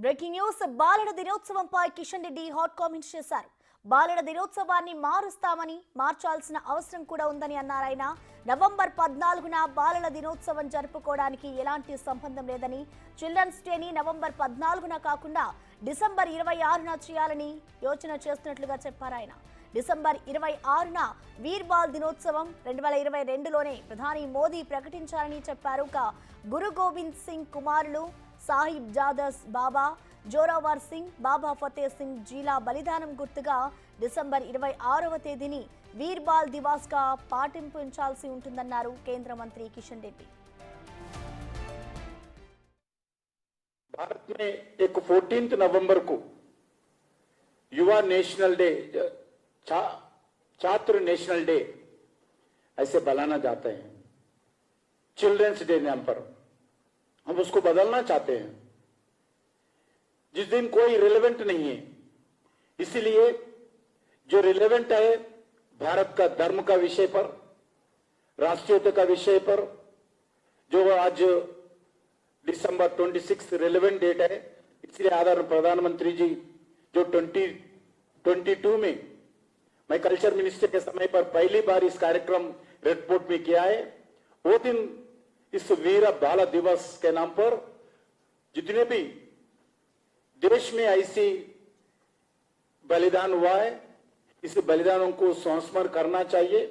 Breaking news బాలల దినోత్సవంపై Kishan Reddy hot comments చేశారు. బాలల దినోత్సవాన్ని మారుస్తామని మార్చాల్సిన అవసరం కూడా ఉందని అన్నారు ఆయన. నవంబర్ 14న బాలల దినోత్సవం జరుపుకోవడానికి ఎలాంటి సంబంధం లేదని, చిల్డ్రన్స్ డేని నవంబర్ 14న కాకుండా డిసెంబర్ 26న చేయాలని యోచన చేస్తున్నట్లుగా చెప్పారు ఆయన. డిసెంబర్ 26న వీర్ బాల్ దినోత్సవం 2022లోనే ప్రధాని మోదీ ప్రకటించారని చెప్పారు. గురు గోవింద్ సింగ్ కుమారులు సాహిబ్ జాదస్ బాబా జోరావర్ సింగ్, బాబా ఫతే సింగ్ జీలా బలిదానం గుర్తుగా డిసెంబర్ 26వ తేదీని వీర్ బాల్ దివాస్ గా పాటించాల్సి ఉంటుందన్నారు కేంద్ర మంత్రి కిషన్ రెడ్డి. भारत में एक 14 नवंबर को युवा नेशनल डे, छात्र नेशनल डे ऐसे बनाना चाहते हैं. चिल्ड्रंस डे नाम पर हम उसको बदलना चाहते हैं, जिस दिन कोई रिलेवेंट नहीं है. इसीलिए जो रिलेवेंट है भारत का धर्म का विषय पर, राष्ट्रीयता का विषय पर, जो आज दिसंबर 26 रिलेवेंट डेट है, इसलिए आदरणीय प्रधानमंत्री जी जो 2022 में मैं कल्चर मिनिस्टर के समय पर पहली बार इस कार्यक्रम रेड फोर्ट में किया है, वो दिन इस वीर बाल दिवस के नाम पर जितने भी देश में ऐसी बलिदान हुआ है, इस बलिदानों को संस्मरण करना चाहिए,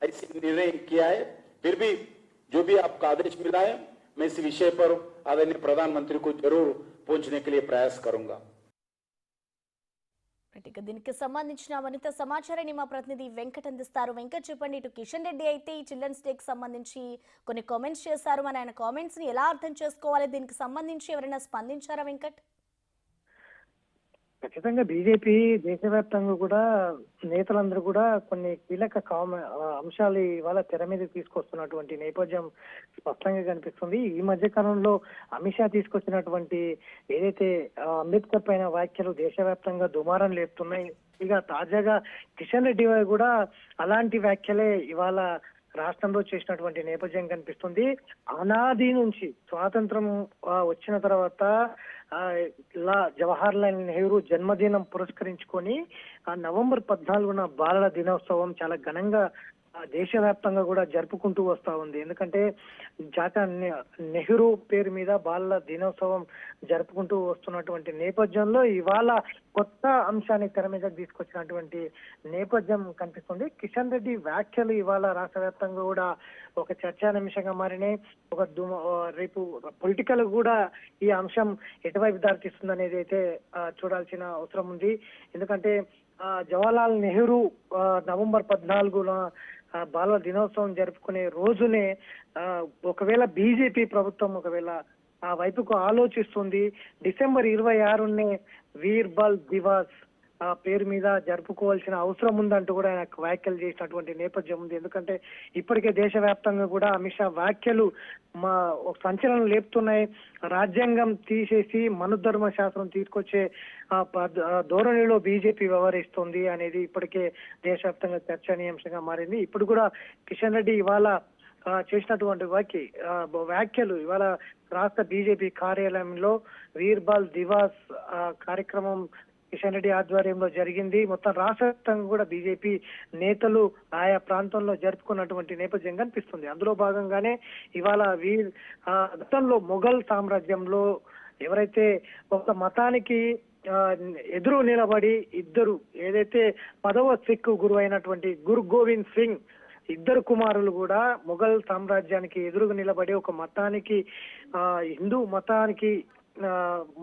ऐसे निर्णय किया है. फिर भी जो भी आपका आदेश मिला है, मैं इस विषय पर आदरणीय प्रधानमंत्री को जरूर पहुंचने के लिए प्रयास करूंगा. దీనికి సంబంధించిన మరింత సమాచారాన్ని మా ప్రతినిధి వెంకట్ అందిస్తారు. వెంకట్, చెప్పండి. ఇటు కిషన్ రెడ్డి అయితే ఈ చిల్డ్రన్స్ డేకి సంబంధించి కొన్ని కామెంట్స్ చేశారు. మన ఆయన కామెంట్స్ ని ఎలా అర్థం చేసుకోవాలి? దీనికి సంబంధించి ఎవరైనా స్పందించారా వెంకట్? ఖచ్చితంగా బీజేపీ దేశవ్యాప్తంగా కూడా నేతలందరూ కూడా కొన్ని కీలక అంశాలు ఇవాళ తెర మీద తీసుకొస్తున్నటువంటి నేపథ్యం స్పష్టంగా కనిపిస్తుంది. ఈ మధ్య కాలంలో అమిత్ షా తీసుకొచ్చినటువంటి ఏదైతే అంబేద్కర్ పైన వ్యాఖ్యలు దేశవ్యాప్తంగా దుమారం లేపుతున్నాయి. ఇక తాజాగా కిషన్ రెడ్డి కూడా అలాంటి వ్యాఖ్యలే ఇవాళ రాష్ట్రంలో చేసినటువంటి నేపథ్యం కనిపిస్తుంది. అనాది నుంచి స్వాతంత్రం వచ్చిన తర్వాత జవహర్ లాల్ నెహ్రూ జన్మదినం పురస్కరించుకొని నవంబర్ 14న బాలల దినోత్సవం చాలా ఘనంగా దేశవ్యాప్తంగా కూడా జరుపుకుంటూ వస్తా ఉంది. ఎందుకంటే జాతీయ నెహ్రూ పేరు మీద బాలల దినోత్సవం జరుపుకుంటూ వస్తున్నటువంటి నేపథ్యంలో ఇవాళ కొత్త అంశాన్ని తెర మీద తీసుకొచ్చినటువంటి నేపథ్యం కనిపిస్తుంది. కిషన్ రెడ్డి వ్యాఖ్యలు ఇవాళ రాష్ట్ర వ్యాప్తంగా కూడా ఒక చర్చానిమిషంగా మారినాయి. రేపు పొలిటికల్ కూడా ఈ అంశం ఎటువైపు దారితీస్తుంది అనేది అయితే చూడాల్సిన అవసరం ఉంది. ఎందుకంటే జవహర్లాల్ నెహ్రూ నవంబర్ 14న బాలల దినోత్సవం జరుపుకునే రోజునే ఒకవేళ బీజేపీ ప్రభుత్వం ఒకవేళ ఆ వైపుకు ఆలోచిస్తుంది, డిసెంబర్ 26నే వీర్ బాల్ దివాస్ పేరు మీద జరుపుకోవాల్సిన అవసరం ఉందంటూ కూడా ఆయన వ్యాఖ్యలు చేసినటువంటి నేపథ్యం ఉంది. ఎందుకంటే ఇప్పటికే దేశవ్యాప్తంగా కూడా అమిత్ షా వ్యాఖ్యలు ఒక సంచలనం లేపుతున్నాయి. రాజ్యాంగం తీసేసి మనుధర్మ శాస్త్రం తీసుకొచ్చే ధోరణిలో బీజేపీ వ్యవహరిస్తుంది అనేది ఇప్పటికే దేశవ్యాప్తంగా చర్చనీయాంశంగా మారింది. ఇప్పుడు కూడా కిషన్ రెడ్డి ఇవాళ చేసినటువంటి వ్యాఖ్యలు ఇవాళ రాష్ట్ర బీజేపీ కార్యాలయంలో వీర్ బాల్ దివాస్ కార్యక్రమం కిషన్ రెడ్డి ఆధ్వర్యంలో జరిగింది. మొత్తం రాష్ట్ర వ్యాప్తంగా కూడా బీజేపీ నేతలు ఆయా ప్రాంతంలో జరుపుకున్నటువంటి నేపథ్యం కనిపిస్తుంది. అందులో భాగంగానే ఇవాళ గతంలో మొఘల్ సామ్రాజ్యంలో ఎవరైతే ఒక మతానికి ఎదురు నిలబడి ఇద్దరు ఏదైతే 10వ సిక్ గురువు అయినటువంటి గురు గోవింద్ సింగ్ ఇద్దరు కుమారులు కూడా మొఘల్ సామ్రాజ్యానికి ఎదురుగా నిలబడి ఒక మతానికి హిందూ మతానికి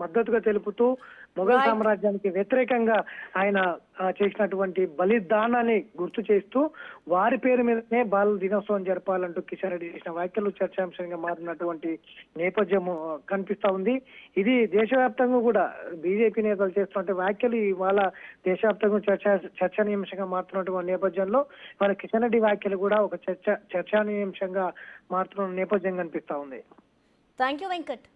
మద్దతుగా తెలుపుతూ మొఘల్ సామ్రాజ్యానికి వ్యతిరేకంగా ఆయన చేసినటువంటి బలిదానాన్ని గుర్తు చేస్తూ వారి పేరు మీదనే బాలల దినోత్సవం జరపాలంటూ కిషన్ రెడ్డి చేసిన వ్యాఖ్యలు చర్చాంశంగా మారినటువంటి నేపథ్యం కనిపిస్తా ఉంది. ఇది దేశవ్యాప్తంగా కూడా బీజేపీ నేతలు చేస్తున్న వ్యాఖ్యలు ఇవాళ దేశవ్యాప్తంగా చర్చనీయాంశంగా మారుతున్నటువంటి నేపథ్యంలో వాళ్ళ కిషన్ రెడ్డి వ్యాఖ్యలు కూడా ఒక చర్చనీయాంశంగా మారుతున్న నేపథ్యం కనిపిస్తా ఉంది. Thank you Venkat.